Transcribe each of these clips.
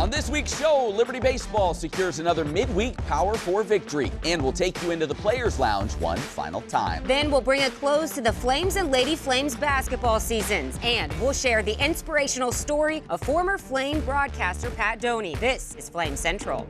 On this week's show, Liberty Baseball secures another midweek Power 4 victory, and we'll take you into the Players Lounge one final time. Then we'll bring a close to the Flames and Lady Flames basketball seasons, and we'll share the inspirational story of former Flame broadcaster Pat Doney. This is Flame Central.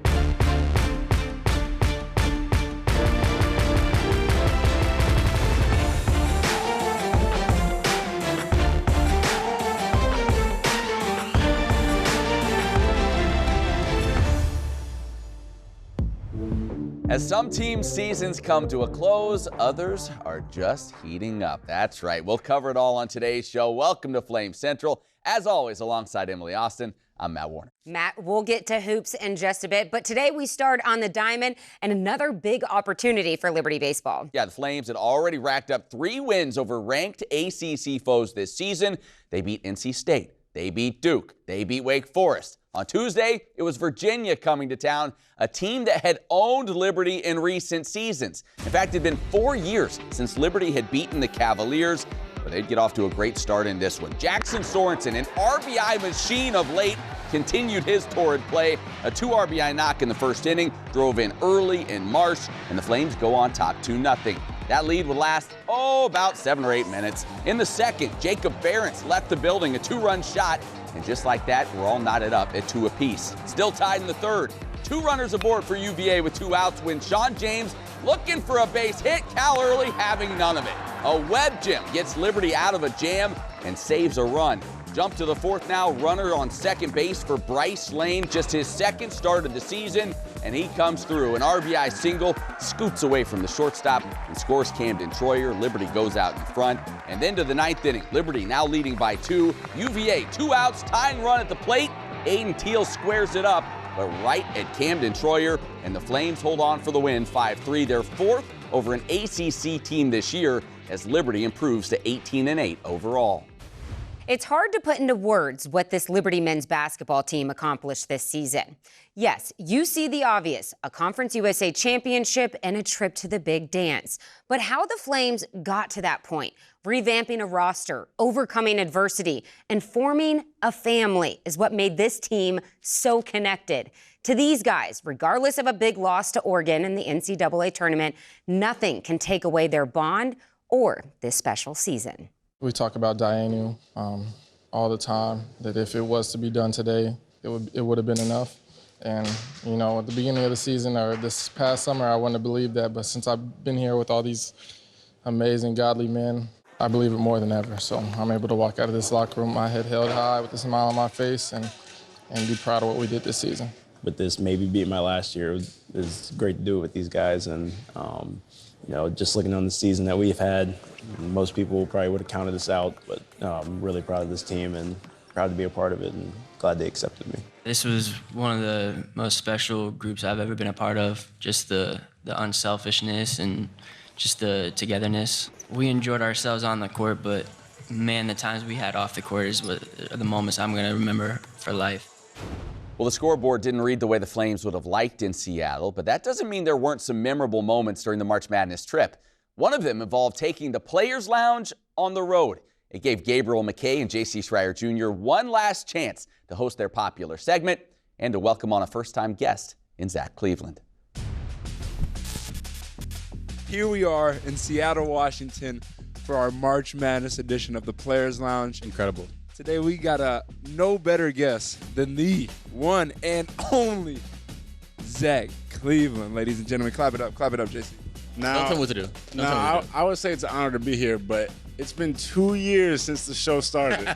As some teams' seasons come to a close, others are just heating up. That's right. We'll cover it all on today's show. Welcome to Flame Central. As always, alongside Emily Austin, I'm Matt Warner. Matt, we'll get to hoops in just a bit, but today we start on the diamond and another big opportunity for Liberty Baseball. Yeah, the Flames had already racked up 3 wins over ranked ACC foes this season. They beat NC State. They beat Duke. They beat Wake Forest. On Tuesday, it was Virginia coming to town, a team that had owned Liberty in recent seasons. In fact, it had been 4 years since Liberty had beaten the Cavaliers, but they'd get off to a great start in this one. Jackson Sorensen, an RBI machine of late, continued his torrid play. A 2 RBI knock in the first inning, drove in early in Marsh, and the Flames go on top 2-0. That lead would last, about 7 or 8 minutes. In the second, Jacob Barents left the building, a 2-run shot, and just like that, we're all knotted up at 2 apiece. Still tied in the third. 2 runners aboard for UVA with 2 outs when Sean James, looking for a base hit, Cal Early having none of it. A web gem gets Liberty out of a jam and saves a run. Jump to the fourth now, runner on second base for Bryce Lane, just his second start of the season, and he comes through. An RBI single, scoots away from the shortstop and scores Camden Troyer. Liberty goes out in front. And then to the 9th inning, Liberty now leading by 2. UVA, 2 outs, tying run at the plate. Aiden Teal squares it up, but right at Camden Troyer, and the Flames hold on for the win, 5-3. They're 4th over an ACC team this year as Liberty improves to 18-8 overall. It's hard to put into words what this Liberty men's basketball team accomplished this season. Yes, you see the obvious, a Conference USA championship and a trip to the big dance. But how the Flames got to that point, revamping a roster, overcoming adversity, and forming a family is what made this team so connected. To these guys, regardless of a big loss to Oregon in the NCAA tournament, nothing can take away their bond or this special season. We talk about Dianu all the time, that if it was to be done today, it would have been enough. And, you know, at the beginning of the season or this past summer, I wouldn't have believed that. But since I've been here with all these amazing, godly men, I believe it more than ever. So I'm able to walk out of this locker room, my head held high with a smile on my face and be proud of what we did this season. But this maybe being my last year, it was great to do it with these guys. And, you know, just looking on the season that we've had, most people probably would have counted us out, but I'm really proud of this team and proud to be a part of it and glad they accepted me. This was one of the most special groups I've ever been a part of, just the unselfishness and just the togetherness. We enjoyed ourselves on the court, but man, the times we had off the court are the moments I'm going to remember for life. Well, the scoreboard didn't read the way the Flames would have liked in Seattle, but that doesn't mean there weren't some memorable moments during the March Madness trip. One of them involved taking the Players Lounge on the road. It gave Gabriel McKay and J.C. Schreier Jr. one last chance to host their popular segment and to welcome on a first-time guest in Zach Cleveland. Here we are in Seattle, Washington for our March Madness edition of the Players Lounge. Incredible. Today we got a no better guest than the one and only Zach Cleveland. Ladies and gentlemen, clap it up, JC. Now, don't tell me what to do. I would say it's an honor to be here, but it's been 2 years since the show started,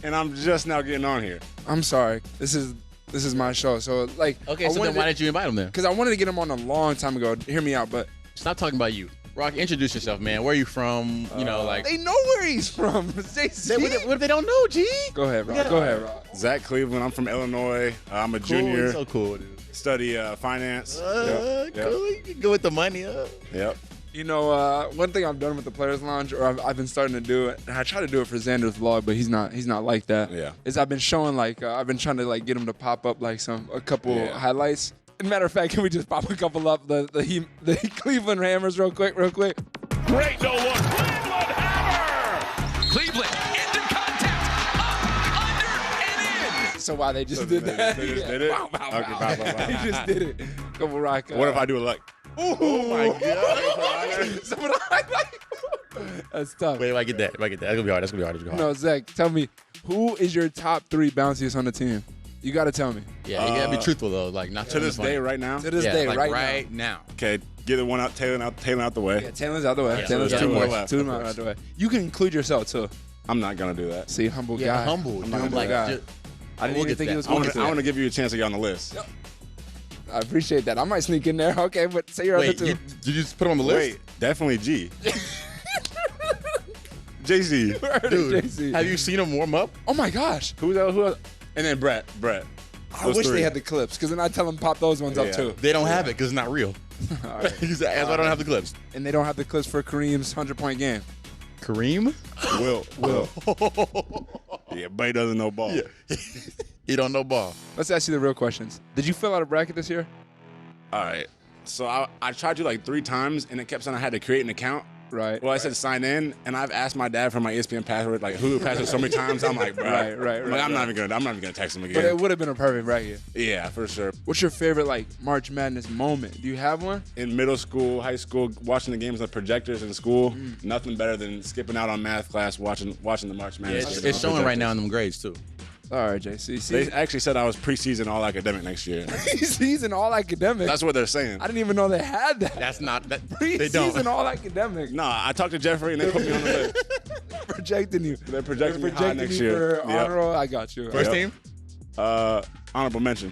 and I'm just now getting on here. I'm sorry. This is my show, so like. Okay, so then why did you invite him then? Because I wanted to get him on a long time ago. Hear me out, but stop talking about you. Rock, introduce yourself, man. Where are you from? You know, like. They know where he's from. What if they don't know, G? Go ahead, Rock. Go ahead, Rock. Zach Cleveland. I'm from Illinois. I'm a junior. So cool, dude. Study finance. Cool. You can go with the money. Yep. You know, one thing I've done with the Players Lounge, or I've been starting to do it, and I try to do it for Xander's vlog, but he's not like that. Yeah. Is I've been showing I've been trying to get him to pop up a couple highlights. As a matter of fact, can we just pop a couple up the Cleveland Hammers real quick? Great no-look. Cleveland Hammer! Cleveland into contact. Up, under, and in. So why they just did that? They just did it? Wow, wow, Okay, wow. wow, wow, wow. They just did it. Couple rock. What if I do it like? Oh my God! That's tough. Wait, if I get that, that's gonna be hard. That's gonna be hard. No, Zach, tell me, who is your top 3 bounciest on the team? You got to tell me. Yeah, you gotta be truthful though. Like not To this day, right now. To this day, like right now. Okay, get the one out, Taylor out the way. Yeah, Taylor's out the way. Yeah, Taylor's so out the there's way. two more left, Two of more course. out the way. You can include yourself too. I'm not gonna do that. See, humble Yeah, guy. humble. I'm Dude, humble like, guy. just- I didn't we'll even get think he that. was I going want to. to give you a chance to get on the list. I appreciate that. I might sneak in there. Okay, but say your other Wait, two. did you just put him on the list? Wait, definitely G. JC. Dude, JC. have you seen him warm up? Oh my gosh. Who else? And then Brett. I wish they had the clips because then I tell them pop those ones up Yeah. too. They don't have it because it's not real. He's like, I don't have the clips. And they don't have the clips for Kareem's 100-point game. Kareem? Will. Yeah, but he doesn't know ball. Yeah. He don't know ball. Let's ask you the real questions. Did you fill out a bracket this year? All right. So I tried to like 3 times, and it kept saying I had to create an account. Right. Well, I said sign in, and I've asked my dad for my ESPN password, like Hulu password, so many times. I'm like, bro, Right. I'm not even gonna text him But again. it would have been a perfect bracket. Yeah, for sure. What's your favorite like March Madness moment? Do you have one? In middle school, high school, watching the games on projectors in school, nothing better than skipping out on math class, watching the March Yeah, Madness. it's showing right now in them grades too. All right, JC. They actually said I was preseason all academic next year. Preseason all academic. That's what they're saying. I didn't even know they had that. That's not that. They don't. Preseason all academic. Nah, I talked to Jeffrey, and they put me on the list. Projecting you. They're projecting me high next you year. for Yep. honor roll. I got you. First Yep. team? Honorable mention.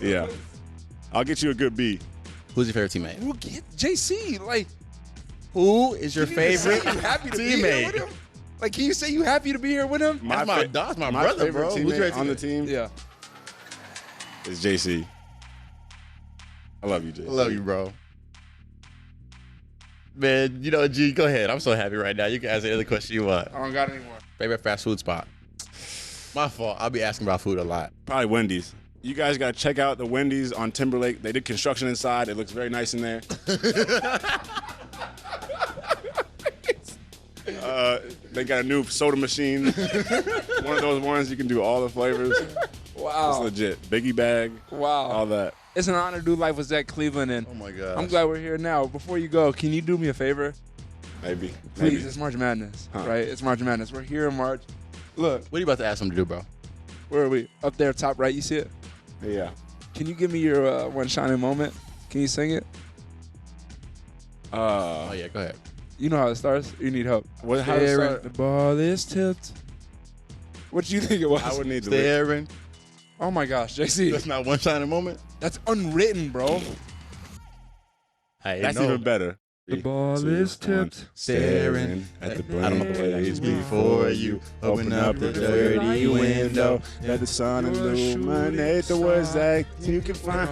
Yeah. I'll get you a good B. Who's your favorite teammate? We'll get JC. Like, Who is your you didn't say favorite you happy to be here with teammate? him? Like, can you say you happy to be here with him? That's my brother, favorite bro. Who's your teammate favorite on the teammate? team Yeah. is JC. I love you, JC. I love you, bro. Man, you know, G, go ahead. I'm so happy right now. You can ask any other question you want. I don't got any more. Favorite fast food spot? My fault. I'll be asking about food a lot. Probably Wendy's. You guys got to check out the Wendy's on Timberlake. They did construction inside. It looks very nice in there. They got a new soda machine. One of those ones you can do all the flavors. Wow. It's legit. Biggie bag. Wow. All that. It's an honor to do life with Zach Cleveland, and Oh my God. I'm glad we're here now. Before you go, can you do me a favor? Maybe. Please, it's March Madness, right? It's March Madness. We're here in March. Look, What are you about to ask him to do, bro? where are we? Up there, top right, you see it? Yeah. Can you give me your one shining moment? Can you sing it? Oh, yeah, go ahead. You know how it starts? You need help. How does it Staring, start? the ball is tipped. What do you think it was? I would need to live. Staring. Oh my gosh, JC. That's not one shining moment. That's unwritten, bro. That's even better. The ball 3, is 2, 1. tipped. Staring at the I don't know blaze the before you. Open up the dirty window. Let the sun illuminate the words that you can find.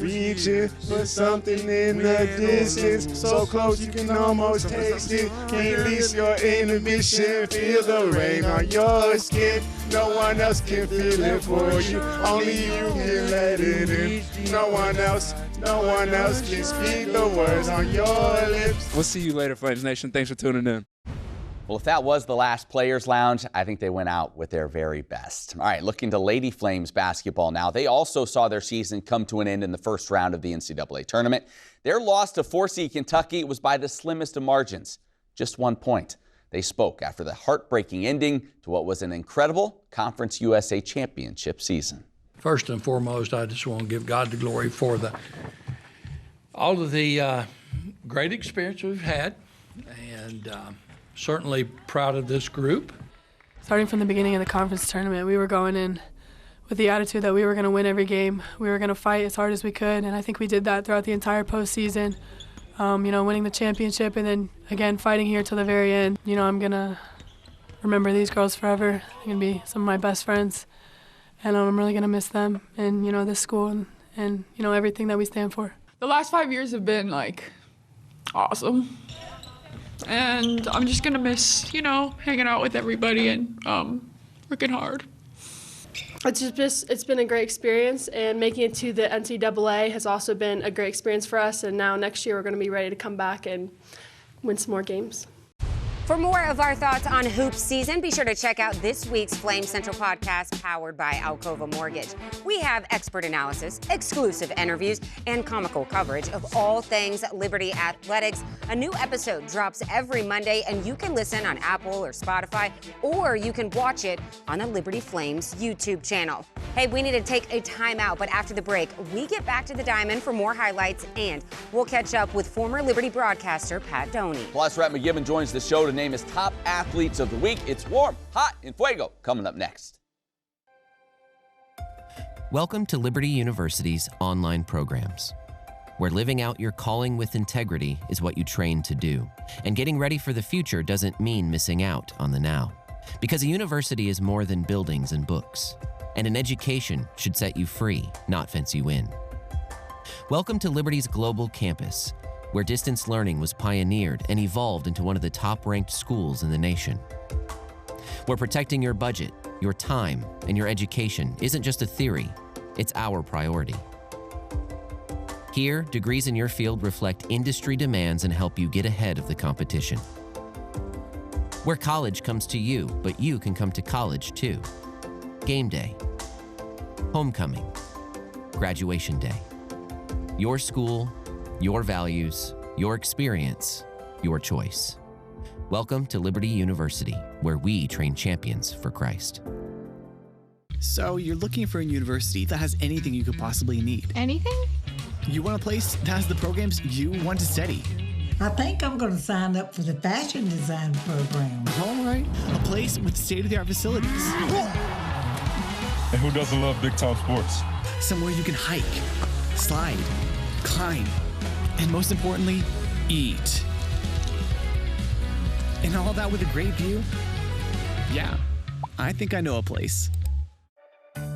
Reaching for something in the distance. So close you can almost taste it. Can't release your inhibition. Feel the rain on your skin. No one else can feel it for you. Only you can let it in. No one else can speak the words on your lips. We'll see you later, Flames Nation. Thanks for tuning in. Well, if that was the last Players Lounge, I think they went out with their very best. All right, looking to Lady Flames basketball now. They also saw their season come to an end in the first round of the NCAA tournament. Their loss to 4-seed Kentucky was by the slimmest of margins, just 1 point. They spoke after the heartbreaking ending to what was an incredible Conference USA championship season. First and foremost, I just want to give God the glory for all of the great experience we've had, and certainly proud of this group. Starting from the beginning of the conference tournament, we were going in with the attitude that we were going to win every game. We were going to fight as hard as we could, and I think we did that throughout the entire postseason. Winning the championship and then, again, fighting here till the very end. I'm going to remember these girls forever. They're going to be some of my best friends, and I'm really going to miss them and, this school and everything that we stand for. The last 5 years have been, awesome. And I'm just going to miss, hanging out with everybody and working hard. It's been a great experience, and making it to the NCAA has also been a great experience for us, and now next year we're going to be ready to come back and win some more games. For more of our thoughts on hoops season, be sure to check out this week's Flame Central podcast powered by Alcova Mortgage. We have expert analysis, exclusive interviews, and comical coverage of all things Liberty athletics. A new episode drops every Monday, and you can listen on Apple or Spotify, or you can watch it on the Liberty Flames YouTube channel. Hey, we need to take a timeout, but after the break, we get back to the diamond for more highlights, and we'll catch up with former Liberty broadcaster Pat Doney. Plus, Rhett McGibbon joins the show to name his top athletes of the week. It's warm, hot, and fuego coming up next. Welcome to Liberty University's online programs, where living out your calling with integrity is what you train to do. And getting ready for the future doesn't mean missing out on the now. Because a university is more than buildings and books. And an education should set you free, not fence you in. Welcome to Liberty's global campus, where distance learning was pioneered and evolved into one of the top-ranked schools in the nation. Where protecting your budget, your time, and your education isn't just a theory, it's our priority. Here, degrees in your field reflect industry demands and help you get ahead of the competition. Where college comes to you, but you can come to college too. Game day, homecoming, graduation day. Your school, your values, your experience, your choice. Welcome to Liberty University, where we train champions for Christ. So you're looking for a university that has anything you could possibly need. Anything? You want a place that has the programs you want to study. I think I'm going to sign up for the fashion design program. All right. A place with state-of-the-art facilities. And who doesn't love big-time sports? Somewhere you can hike, slide, climb, and most importantly, eat. And all that with a great view? Yeah, I think I know a place.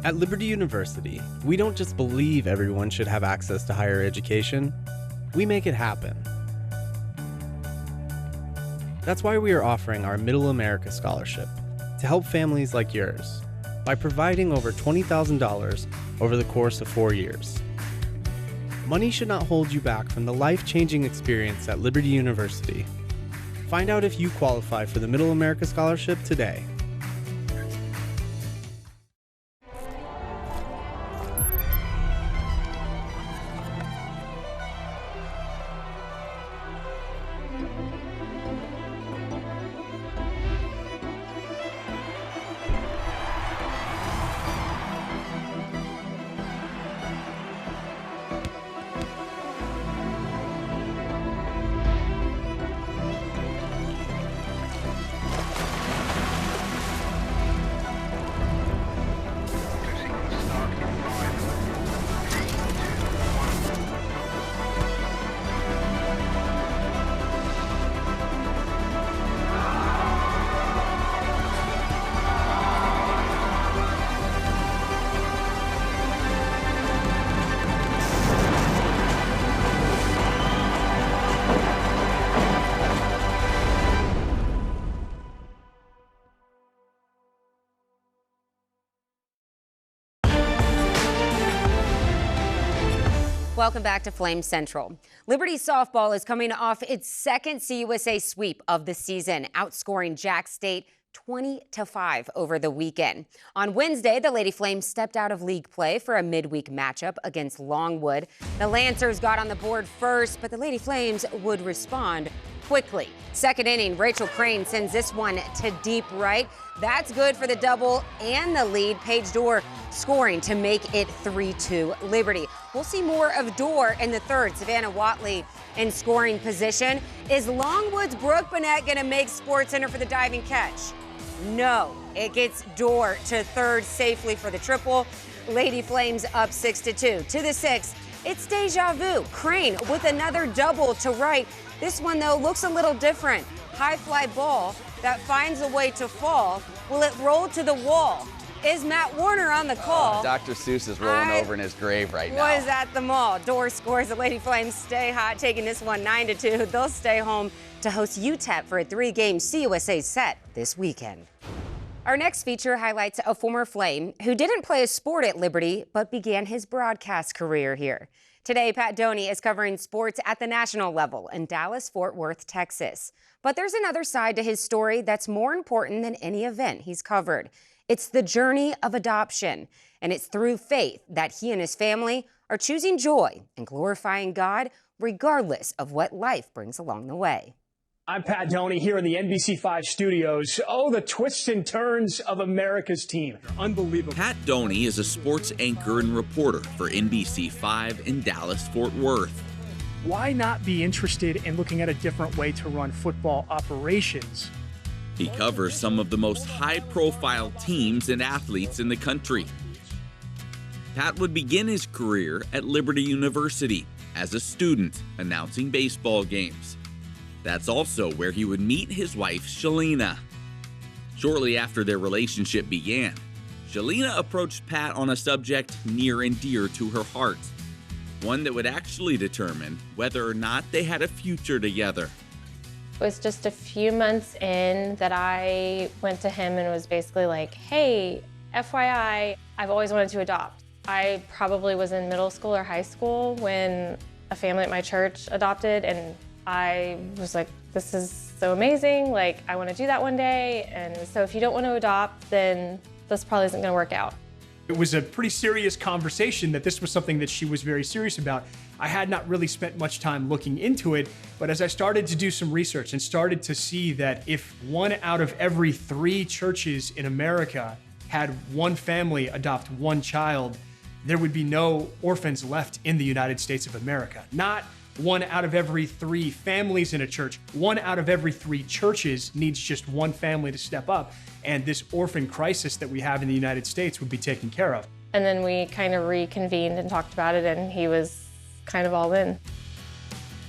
At Liberty University, we don't just believe everyone should have access to higher education, we make it happen. That's why we are offering our Middle America Scholarship to help families like yours by providing over $20,000 over the course of 4 years. Money should not hold you back from the life-changing experience at Liberty University. Find out if you qualify for the Middle America Scholarship today. Welcome back to Flame Central. Liberty softball is coming off its second CUSA sweep of the season, outscoring Jack State 20-5 over the weekend. On Wednesday, the Lady Flames stepped out of league play for a midweek matchup against Longwood. The Lancers got on the board first, but the Lady Flames would respond quickly. Second inning, Rachel Crane sends this one to deep right. That's good for the double and the lead. Paige Dorr scoring to make it 3-2 Liberty. We'll see more of Dorr in the third. Savannah Watley in scoring position. Is Longwood's Brooke Burnett going to make SportsCenter for the diving catch? No. It gets Dorr to third safely for the triple. Lady Flames up 6-2. To the sixth, it's deja vu. Crane with another double to right. This one, though, looks a little different. High fly ball that finds a way to fall. Will it roll to the wall? Is Matt Warner on the call? Dr. Seuss is rolling over in his grave right now. Was at the mall. Dorr scores. The Lady Flames stay hot, taking this one 9-2. They'll stay home to host UTEP for a 3-game CUSA set this weekend. Our next feature highlights a former Flame who didn't play a sport at Liberty, but began his broadcast career here. Today, Pat Doney is covering sports at the national level in Dallas-Fort Worth, Texas. But there's another side to his story that's more important than any event he's covered. It's the journey of adoption, and it's through faith that he and his family are choosing joy and glorifying God regardless of what life brings along the way. I'm Pat Doney here in the NBC5 studios. Oh, the twists and turns of America's team. Unbelievable. Pat Doney is a sports anchor and reporter for NBC5 in Dallas-Fort Worth. Why not be interested in looking at a different way to run football operations? He covers some of the most high-profile teams and athletes in the country. Pat would begin his career at Liberty University as a student announcing baseball games. That's also where he would meet his wife, Shalina. Shortly after their relationship began, Shalina approached Pat on a subject near and dear to her heart, one that would actually determine whether or not they had a future together. It was just a few months in that I went to him and was basically like, hey, FYI, I've always wanted to adopt. I probably was in middle school or high school when a family at my church adopted, and I was like, this is so amazing, like I want to do that one day, and so if you don't want to adopt, then this probably isn't going to work out. It was a pretty serious conversation that this was something that she was very serious about. I had not really spent much time looking into it, but as I started to do some research and started to see that if 1 out of every 3 churches in America had one family adopt one child, there would be no orphans left in the United States of America. Not 1 out of every 3 families in a church. 1 out of every 3 churches needs just one family to step up, and this orphan crisis that we have in the United States would be taken care of. And then we kind of reconvened and talked about it, and he was kind of all in.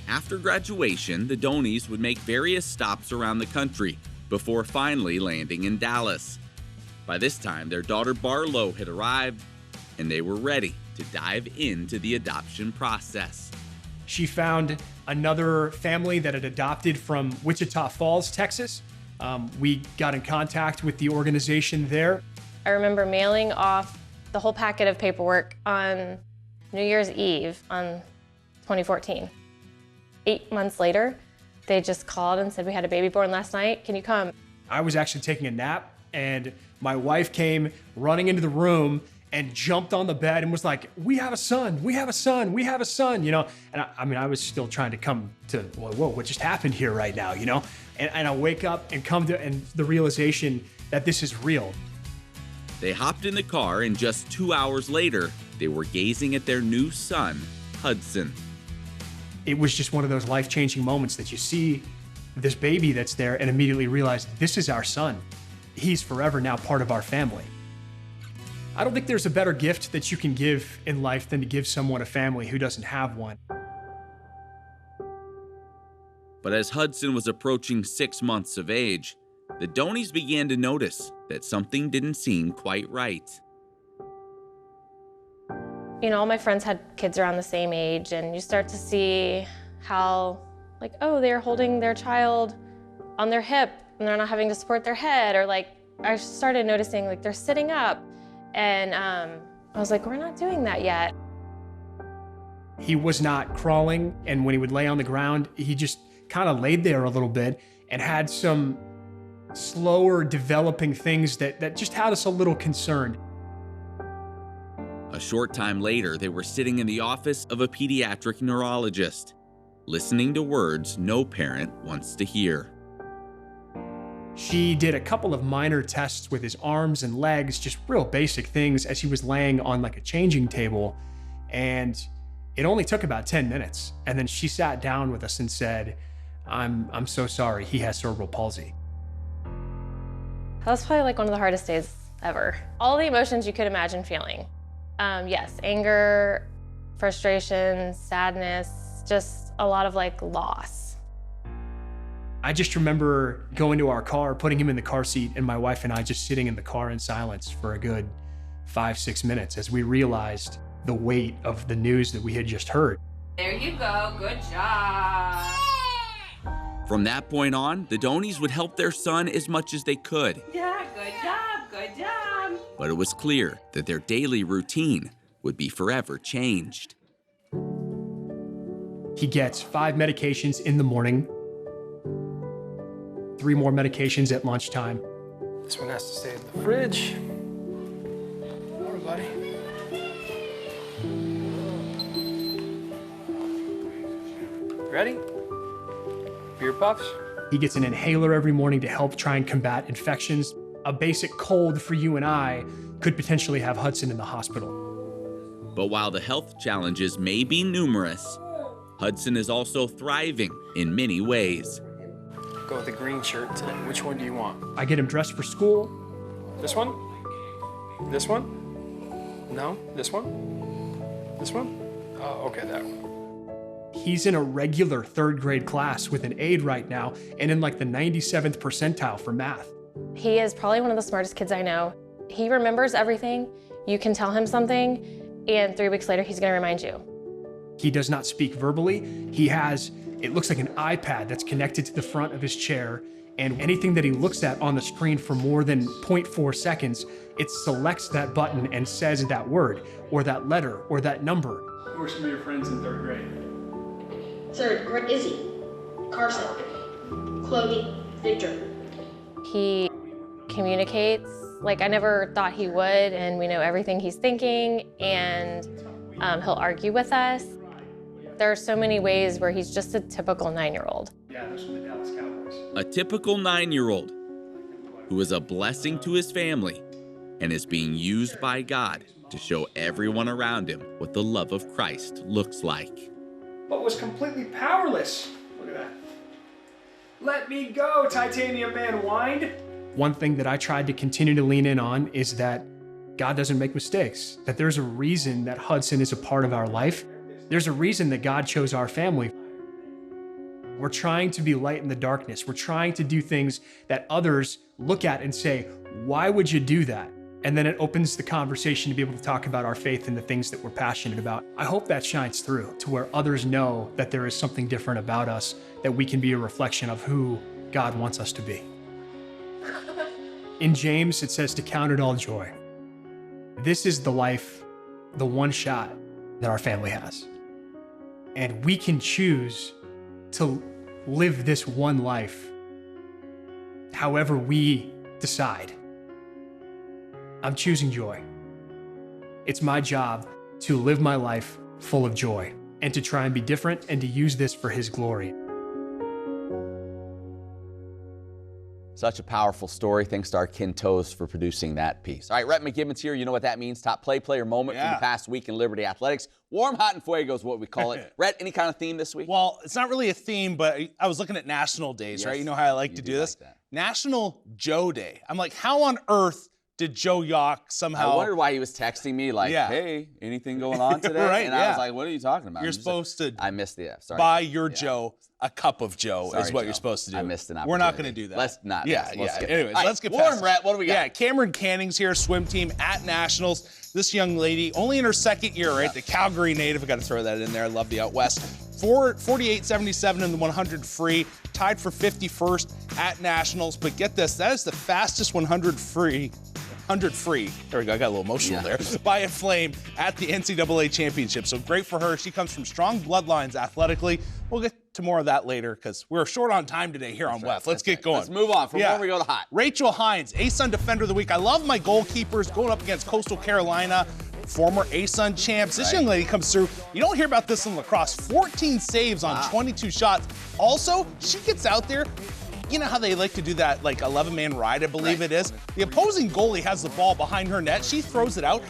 After graduation, the Doneys would make various stops around the country before finally landing in Dallas. By this time, their daughter Barlow had arrived, and they were ready to dive into the adoption process. She found another family that had adopted from Wichita Falls, Texas. We got in contact with the organization there. I remember mailing off the whole packet of paperwork on New Year's Eve on 2014. 8 months later, they just called and said, we had a baby born last night, can you come? I was actually taking a nap, and my wife came running into the room and jumped on the bed and was like, we have a son, we have a son, we have a son, you know? And I was still trying to come to, whoa, what just happened here right now, you know? And I wake up and come to the realization that this is real. They hopped in the car, and just 2 hours later, they were gazing at their new son, Hudson. It was just one of those life-changing moments that you see this baby that's there and immediately realize, this is our son. He's forever now part of our family. I don't think there's a better gift that you can give in life than to give someone a family who doesn't have one. But as Hudson was approaching 6 months of age, the Doneys began to notice that something didn't seem quite right. You know, all my friends had kids around the same age, and you start to see how, like, oh, they're holding their child on their hip and they're not having to support their head, or like, I started noticing like they're sitting up. And I was like, we're not doing that yet. He was not crawling, and when he would lay on the ground, he just kind of laid there a little bit and had some slower developing things that just had us a little concerned. A short time later, they were sitting in the office of a pediatric neurologist, listening to words no parent wants to hear. She did a couple of minor tests with his arms and legs, just real basic things, as he was laying on like a changing table. And it only took about 10 minutes. And then she sat down with us and said, I'm so sorry, he has cerebral palsy. That was probably like one of the hardest days ever. All the emotions you could imagine feeling. Yes, anger, frustration, sadness, just a lot of like loss. I just remember going to our car, putting him in the car seat, and my wife and I just sitting in the car in silence for a good 5-6 minutes as we realized the weight of the news that we had just heard. There you go, good job. From that point on, the Doneys would help their son as much as they could. Yeah, good job, good job. But it was clear that their daily routine would be forever changed. He gets 5 medications in the morning, 3 more medications at lunchtime. This one has to stay in the fridge. More, buddy. Ready? Beer puffs? He gets an inhaler every morning to help try and combat infections. A basic cold for you and I could potentially have Hudson in the hospital. But while the health challenges may be numerous, Hudson is also thriving in many ways. Go with the green shirt today. Which one do you want? I get him dressed for school. This one? This one? No? This one? This one? Oh, okay, that one. He's in a regular 3rd grade class with an aide right now and in like the 97th percentile for math. He is probably one of the smartest kids I know. He remembers everything. You can tell him something, and 3 weeks later, he's gonna remind you. He does not speak verbally. He has, it looks like an iPad that's connected to the front of his chair, and anything that he looks at on the screen for more than 0.4 seconds, it selects that button and says that word, or that letter, or that number. Who are some of your friends in 3rd grade? 3rd grade, Izzy, Carson, Chloe, Victor. He communicates like I never thought he would, and we know everything he's thinking, and he'll argue with us. There are so many ways where he's just a typical 9-year-old. Yeah, those are the Dallas Cowboys. A typical 9-year-old who is a blessing to his family and is being used by God to show everyone around him what the love of Christ looks like. But was completely powerless. Look at that. Let me go, Titanium Man whined. One thing that I tried to continue to lean in on is that God doesn't make mistakes, that there's a reason that Hudson is a part of our life. There's a reason that God chose our family. We're trying to be light in the darkness. We're trying to do things that others look at and say, why would you do that? And then it opens the conversation to be able to talk about our faith and the things that we're passionate about. I hope that shines through to where others know that there is something different about us, that we can be a reflection of who God wants us to be. In James, it says to count it all joy. This is the life, the one shot that our family has. And we can choose to live this one life however we decide. I'm choosing joy. It's my job to live my life full of joy and to try and be different and to use this for His glory. Such a powerful story. Thanks to our Ken Toes for producing that piece. All right, Rhett McGibbon's here. You know what that means. Top player moment from the past week in Liberty Athletics. Warm, hot, and fuego is what we call it. Rhett, any kind of theme this week? Well, it's not really a theme, but I was looking at National Days, right? You know how I like to do this? Like National Joe Day. I'm like, how on earth did Joe Yock somehow... I wondered why he was texting me like, hey, anything going on today? Right, and I was like, what are you talking about? You're supposed to... I missed the F. Sorry. Buy your Joe a cup of Joe Sorry, is what Joe. you're supposed to do. I missed an opportunity. We're not going to do that. Let's not. Let's get Anyways, let's get warm, past it. Rhett, what do we got? Yeah, Cameron Canning's here, swim team at Nationals. This young lady, only in her 2nd year, right? The Calgary native. I got to throw that in there. I love the out west. 48.77 in the 100 free, tied for 51st at Nationals. But get this, that is the fastest 100 free. There we go. I got a little emotional there. By a flame at the NCAA championship. So great for her. She comes from strong bloodlines athletically. We'll get to more of that later because we're short on time today here on WEF. Let's get going. Let's move on from where we go to hot. Rachel Hines, ASUN Defender of the Week. I love my goalkeepers going up against Coastal Carolina, former ASUN champs. This young lady comes through. You don't hear about this in lacrosse. 14 saves on 22 shots. Also, she gets out there. You know how they like to do that, like 11-man ride, I believe it is? The opposing goalie has the ball behind her net. She throws it out.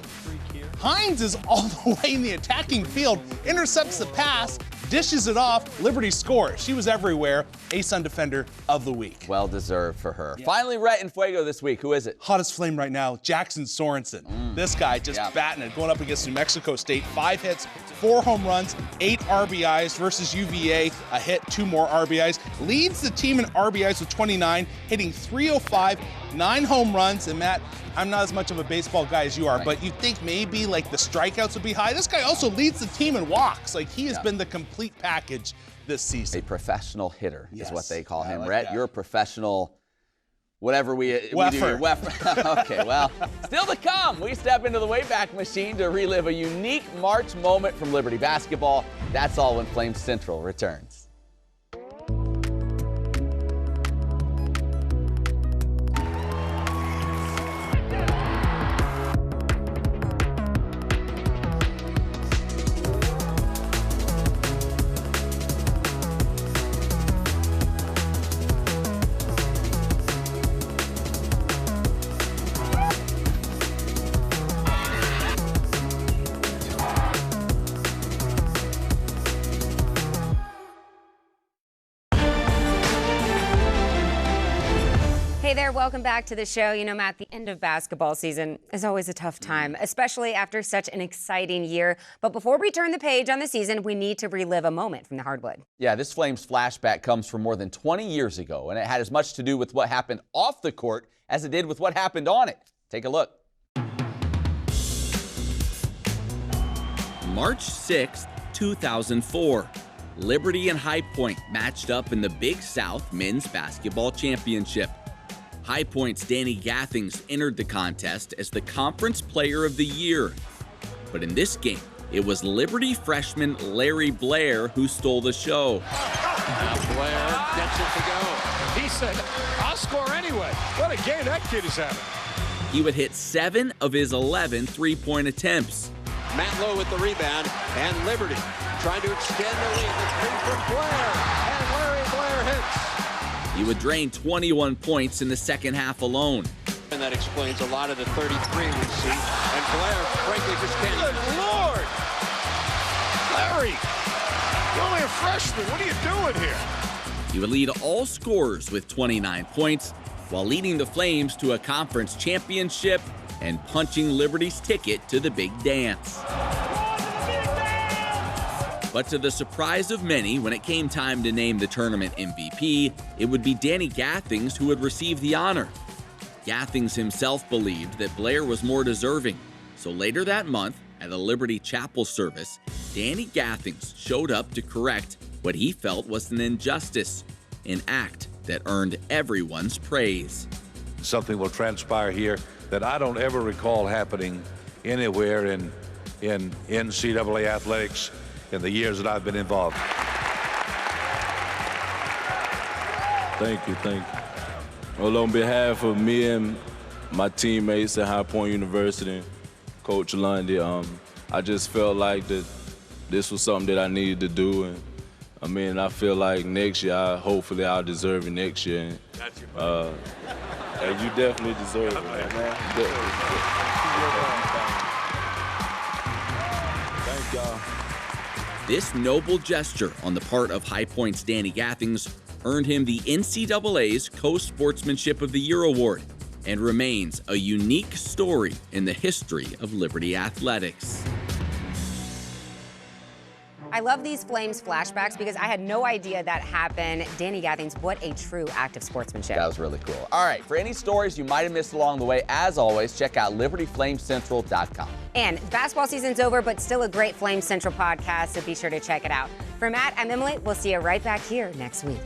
Hines is all the way in the attacking field, intercepts the pass, dishes it off. Liberty scores. She was everywhere. ASUN Defender of the Week. Well deserved for her. Finally, Rhett and Fuego this week. Who is it? Hottest flame right now, Jackson Sorensen. This guy just batting it, going up against New Mexico State. 5 hits, 4 home runs, 8 RBIs versus UVA. A hit, 2 more RBIs. Leads the team in RBIs with 29, hitting .305, 9 home runs. And Matt, I'm not as much of a baseball guy as you are, but you'd think maybe like the strikeouts would be high. This guy also leads the team in walks. Like he has been the complete package this season. A professional hitter is what they call him. Rhett, you're a professional whatever we do. Okay, well, still to come, we step into the Wayback Machine to relive a unique March moment from Liberty basketball. That's all when Flames Central returns. Hey there, welcome back to the show. You know, Matt, the end of basketball season is always a tough time, especially after such an exciting year. But before we turn the page on the season, we need to relive a moment from the hardwood. Yeah, this Flames flashback comes from more than 20 years ago, and it had as much to do with what happened off the court as it did with what happened on it. Take a look. March 6th, 2004. Liberty and High Point matched up in the Big South Men's Basketball Championship. High Point's Danny Gathings entered the contest as the Conference Player of the Year. But in this game, it was Liberty freshman Larry Blair who stole the show. Now Blair gets it to go. He said, I'll score anyway. What a game that kid is having. He would hit 7 of his 11 three-point attempts. Matt Lowe with the rebound, and Liberty trying to extend the lead. The three from Blair, and Larry Blair hits. He would drain 21 points in the second half alone. And that explains a lot of the 33 we see. And Blair, frankly, just can't. Good Lord! Larry, you're only a freshman. What are you doing here? He would lead all scorers with 29 points, while leading the Flames to a conference championship and punching Liberty's ticket to the big dance. But to the surprise of many, when it came time to name the tournament MVP, it would be Danny Gathings who would receive the honor. Gathings himself believed that Blair was more deserving, so later that month, at a Liberty Chapel service, Danny Gathings showed up to correct what he felt was an injustice, an act that earned everyone's praise. Something will transpire here that I don't ever recall happening anywhere in NCAA athletics in the years that I've been involved. Thank you. Well, on behalf of me and my teammates at High Point University, Coach Lundy, I just felt like that this was something that I needed to do, and I feel like next year, hopefully I'll deserve it next year. And you definitely deserve it, man. Thank y'all. This noble gesture on the part of High Point's Danny Gathings earned him the NCAA's Co-Sportsmanship of the Year award and remains a unique story in the history of Liberty athletics. I love these Flames flashbacks because I had no idea that happened. Danny Gathings, what a true act of sportsmanship. That was really cool. All right, for any stories you might have missed along the way, as always, check out libertyflamecentral.com. And basketball season's over, but still a great Flames Central podcast, so be sure to check it out. For Matt, I'm Emily. We'll see you right back here next week.